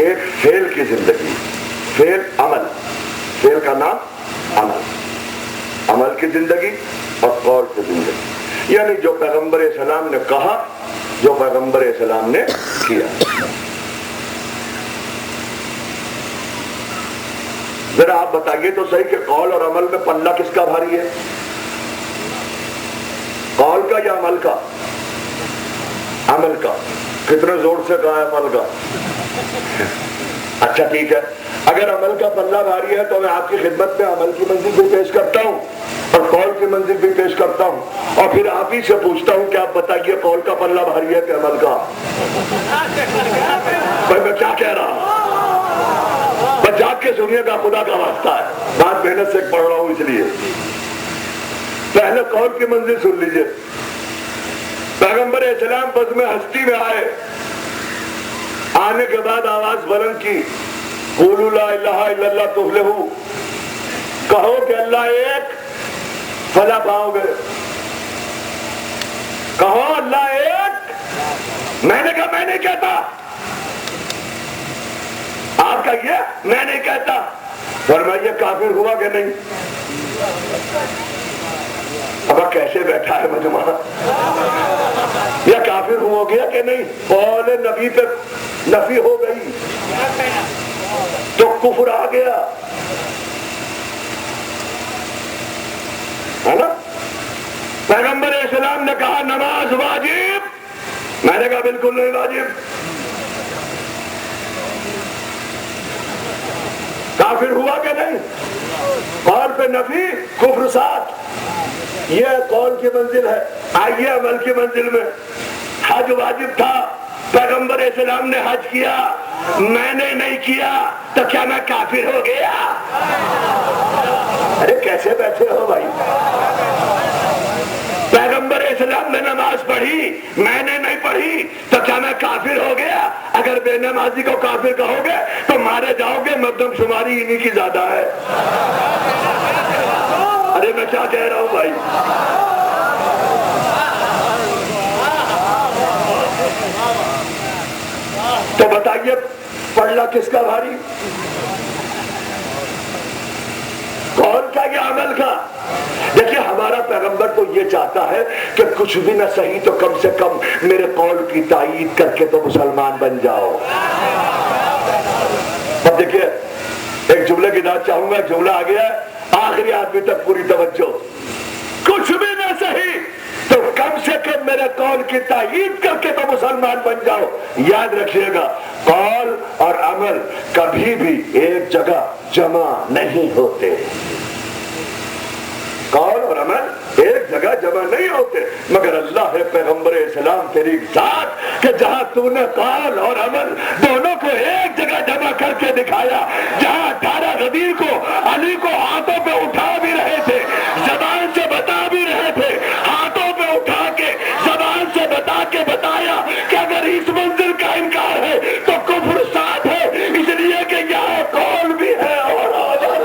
ایک فعل کی زندگی، فعل عمل، فعل کا نام عمل، عمل کی زندگی اور قول کی زندگی، یعنی جو پیغمبر اسلام نے کہا، جو پیغمبر اسلام نے کیا۔ ذرا آپ بتائیے تو صحیح کہ قول اور عمل میں پلہ کس کا بھاری ہے؟ قول کا یا عمل کا؟ عمل کا۔ کتنے زور سے کہا ہے عمل کا؟ اچھا ٹھیک ہے، اگر عمل کا پلہ بھاری ہے تو میں آپ کی خدمت میں عمل کی منزل بھی پیش کرتا ہوں اور قول کی منزل بھی پیش کرتا ہوں، اور پھر آپ ہی سے پوچھتا ہوں کہ آپ بتائیے قول کا پلہ بھاری ہے کہ عمل کا؟ بھائی میں کیا کہہ رہا ہوں؟ جاگ کے سنیے گا، خدا کا واسطہ ہے، بات محنت سے پڑھ رہا ہوں اس لیے۔ پہلے قول کی منزل سن لیجئے۔ پیغمبر اسلام بزم ہستی میں آئے، آنے کے بعد آواز بلند کی، قولوا لا الہ الا اللہ تفلحوا، کہو کہ اللہ ایک، فلاح پاؤ گے۔ کہو اللہ ایک۔ میں نے کہا میں نہیں کہتا، آپ کہیے میں نہیں کہتا۔ فرمائیے کافر ہوا کہ نہیں؟ اب کیسے بیٹھا ہے مجمع؟ یا کافر ہو گیا کہ نہیں؟ قول نبی پہ نفی ہو گئی تو کفر آ گیا ہے نا؟ پیغمبر اسلام نے کہا نماز واجب، میں نے کہا بالکل نہیں واجب۔ کافر ہوا کہ نہیں؟ قول پہ نفی، کفر ساتھ، یہ قول کی منزل ہے۔ آئیے عمل کی منزل میں۔ حج واجب تھا، پیغمبر اسلام نے حج کیا، میں نے نہیں کیا، تو کیا میں کافر ہو گیا؟ ارے کیسے بیٹھے ہو بھائی؟ پیغمبر اسلام نے نماز پڑھی، میں نے نہیں پڑھی، تو کیا میں کافر ہو گیا؟ اگر بے نمازی کو کافر کہو گے تو مارے جاؤ گے، مردم شماری انہی کی زیادہ ہے۔ ارے میں کیا کہہ رہا ہوں بھائی؟ تو بتائیے پڑھنا کس کا بھاری؟ قول کا یا عمل کا؟ دیکھیے ہمارا پیغمبر تو یہ چاہتا ہے کہ کچھ بھی نہ صحیح تو کم سے کم میرے قول کی تائید کر کے تو مسلمان بن جاؤ۔ اب دیکھیے ایک جملے کی داد چاہوں گا، جملہ آ گیا ہے، آخری آدمی تک پوری توجہ۔ کچھ بھی نہ صحیح تو کم سے کم میرے قول کی تائید کر کے تو مسلمان بن جاؤ۔ یاد رکھیے گا، قول اور عمل کبھی بھی ایک جگہ جمع نہیں ہوتے۔ قول اور عمل ایک جگہ جمع نہیں ہوتے، مگر اللہ ہے پیغمبر اسلام تیری ذات کہ جہاں تو نے قول اور عمل دونوں کو ایک جگہ جمع کر کے دکھایا، جہاں 18 غدیر کو علی کو ہاتھوں پہ اٹھا بھی رہے تھے، زبان سے بتا بھی رہے تھے، ہاتھوں پہ اٹھا کے زبان سے بتا کے بتایا کہ اگر اس منزل کا انکار ہے تو کفر ساتھ ہے، اس لیے کہ یہاں قول بھی ہے اور عمل۔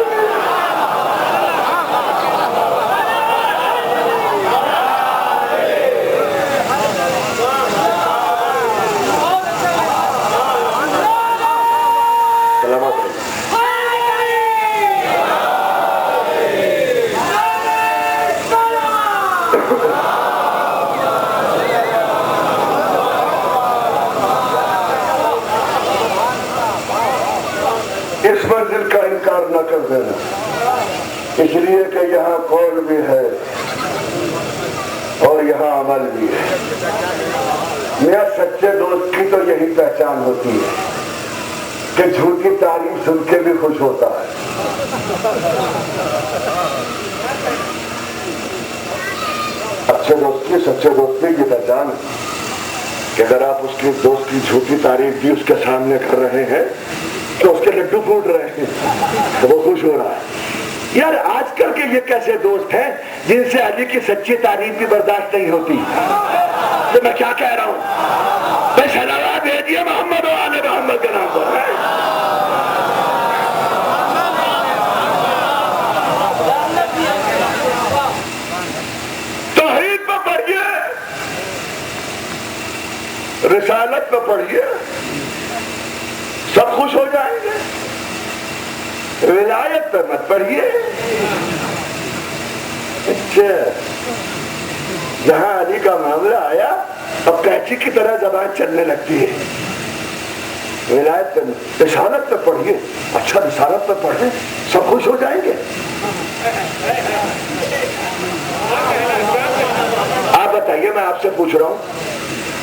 اس منزل کا انکار نہ کر دینا، اس لیے کہ یہاں قول بھی ہے اور یہاں عمل بھی ہے۔ میرا سچے دوست کی تو یہی پہچان ہوتی ہے کہ جھوٹی تعریف سن کے بھی خوش ہوتا ہے۔ اچھے دوست کی، سچے دوست کی یہ پہچان کہ اگر آپ اس کی دوست کی جھوٹی تعریف بھی اس کے سامنے کر رہے ہیں تو اس کے لڈو پھوٹ رہے ہیں تو وہ خوش ہو رہا ہے۔ یار آج کل کے یہ کیسے دوست ہیں جن سے علی کی سچی تعریف بھی برداشت نہیں ہوتی؟ تو میں کیا کہہ رہا ہوں؟ بے صلوات بھیجیے محمد و آل محمد کے نام پر۔ توحید میں پڑھیے، رسالت میں پڑھیے، سب خوش ہو جائیں گے. ولایت پہ مت پڑھیے. اچھا جہاں علی کا معاملہ آیا اب کینچی کی طرح زبان چلنے لگتی ہے. ولایت پہ رسالت پہ پڑھیے. اچھا رسالت پہ پڑھیں سب خوش ہو جائیں گے. آپ بتائیے, میں آپ سے پوچھ رہا ہوں,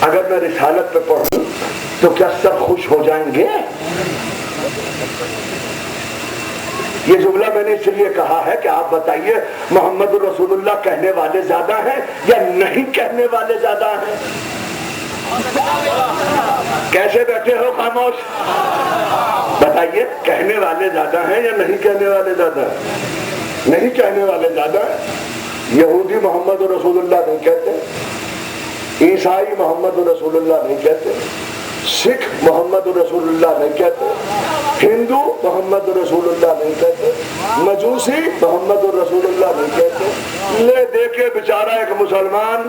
اگر میں رسالت پہ پڑھوں تو کیا سب خوش ہو جائیں گے؟ یہ جملہ میں نے اس لیے کہا ہے کہ آپ بتائیے محمد رسول اللہ کہنے والے زیادہ ہیں یا نہیں کہنے والے زیادہ ہیں؟ کیسے بیٹھے ہو خاموش؟ بتائیے کہنے والے زیادہ ہیں یا نہیں کہنے والے زیادہ ہیں؟ نہیں کہنے والے زیادہ ہیں. یہودی محمد رسول اللہ نہیں کہتے, عیسائی محمد رسول اللہ نہیں کہتے, سکھ محمد رسول اللہ نہیں کہتے, ہندو محمد رسول اللہ نہیں کہتے, مجوسی محمد رسول اللہ نہیں کہتے. لے دیکھے بیچارہ ایک مسلمان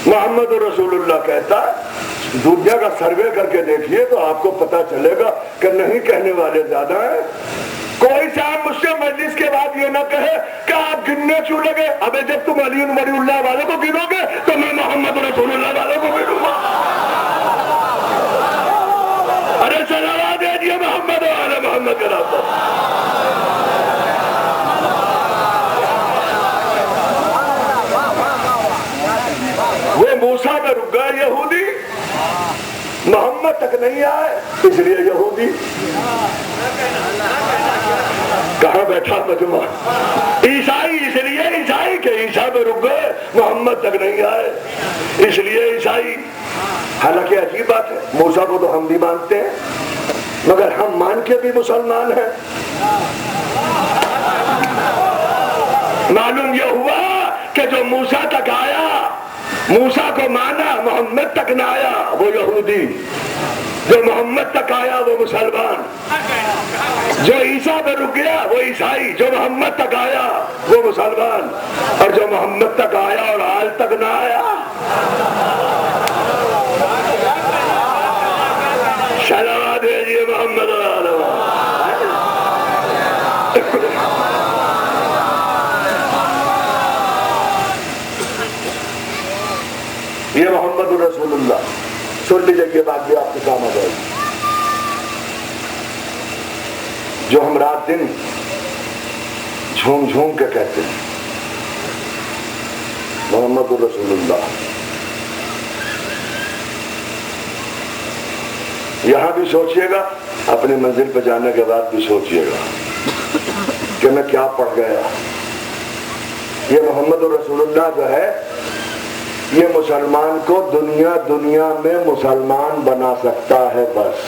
محمد رسول اللہ کہتا. دنیا کا سروے کر کے دیکھیے تو آپ کو پتا چلے گا کہ نہیں کہنے والے زیادہ ہیں. کوئی صاحب مجھ سے مجلس کے بعد یہ نہ کہے کہ آپ گننے کیوں لگے. ابے جب تم علی ولی اللہ والوں کو گنو گے تو میں محمد رسول اللہ والوں کو گنوں گا. ارے صلوات دیجیے محمد والے محمد کے رب. وہ موسیٰ میں رک گئے یہودی, محمد تک نہیں آئے اس لیے یہودی. کہاں بیٹھا مجمع؟ عیسائی اس لیے عیسائی کہ عیسیٰ میں رک گئے, محمد تک نہیں آئے اس لیے عیسائی. حالانکہ عجیب بات ہے, موسیٰ کو تو ہم بھی مانتے ہیں مگر ہم مان کے بھی مسلمان ہیں. معلوم یہ ہوا کہ جو موسیٰ تک آیا, موسیٰ کو مانا, محمد تک نہ آیا وہ یہودی, جو محمد تک آیا وہ مسلمان, جو عیسیٰ پہ رک گیا وہ عیسائی, جو محمد تک آیا وہ مسلمان, اور جو محمد تک آیا اور آج تک نہ آیا. صلوات بھیجیے محمد یہ محمد رسول اللہ. سن لیجیے یہ بات بھی آپ کے کام آ جائے گی. جو ہم رات دن جھوم جھوم کے کہتے ہیں محمد رسول اللہ, یہاں بھی سوچئے گا, اپنی منزل پہ جانے کے بعد بھی سوچئے گا کہ میں کیا پڑھ گیا. یہ محمد رسول اللہ جو ہے یہ مسلمان کو دنیا میں مسلمان بنا سکتا ہے بس.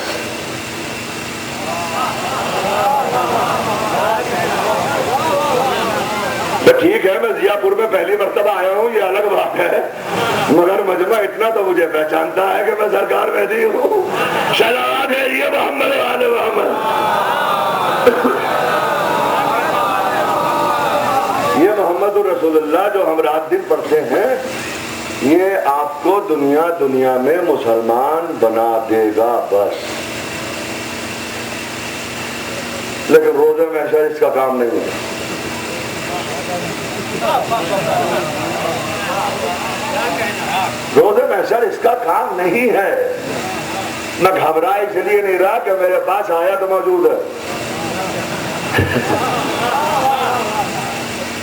ٹھیک ہے میں ضیاء پور میں پہلی مرتبہ آیا ہوں یہ الگ بات ہے, مگر مجمع اتنا تو مجھے پہچانتا ہے کہ میں سرکار مہدی ہوں. صلوات ہے یہ محمد والے محمد. یہ محمد رسول اللہ جو ہم رات دن پڑھتے ہیں یہ آپ کو دنیا میں مسلمان بنا دے گا بس. لیکن روزے محشر اس کا کام نہیں ہے. روزے محشر اس کا کام نہیں ہے. میں گھبرا اس لیے نہیں رہا کہ میرے پاس آیا تو موجود ہے,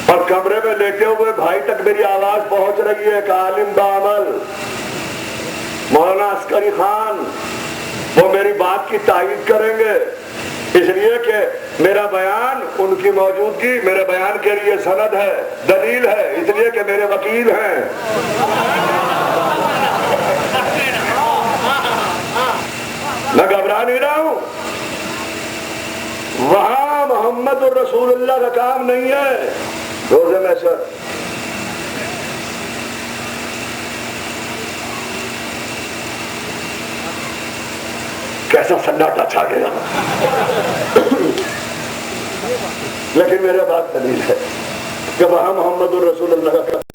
اور کمرے میں لیٹے ہوئے بھائی تک میری آواز پہنچ رہی ہے کہ عالم بعمل مولانا عسکری خان وہ میری بات کی تائید کریں گے, اس لیے کہ میرا بیان ان کی موجودگی میرے بیان کے لیے سند ہے, دلیل ہے, اس لیے کہ میرے وکیل ہیں. میں گھبرا نہیں رہا ہوں. وہاں محمد الرسول اللہ کا کام نہیں ہے روزے محشر. کیسا سناٹا چھا گیا. لیکن میرے بات دلیل ہے کہ وہاں محمد الرسول اللہ کا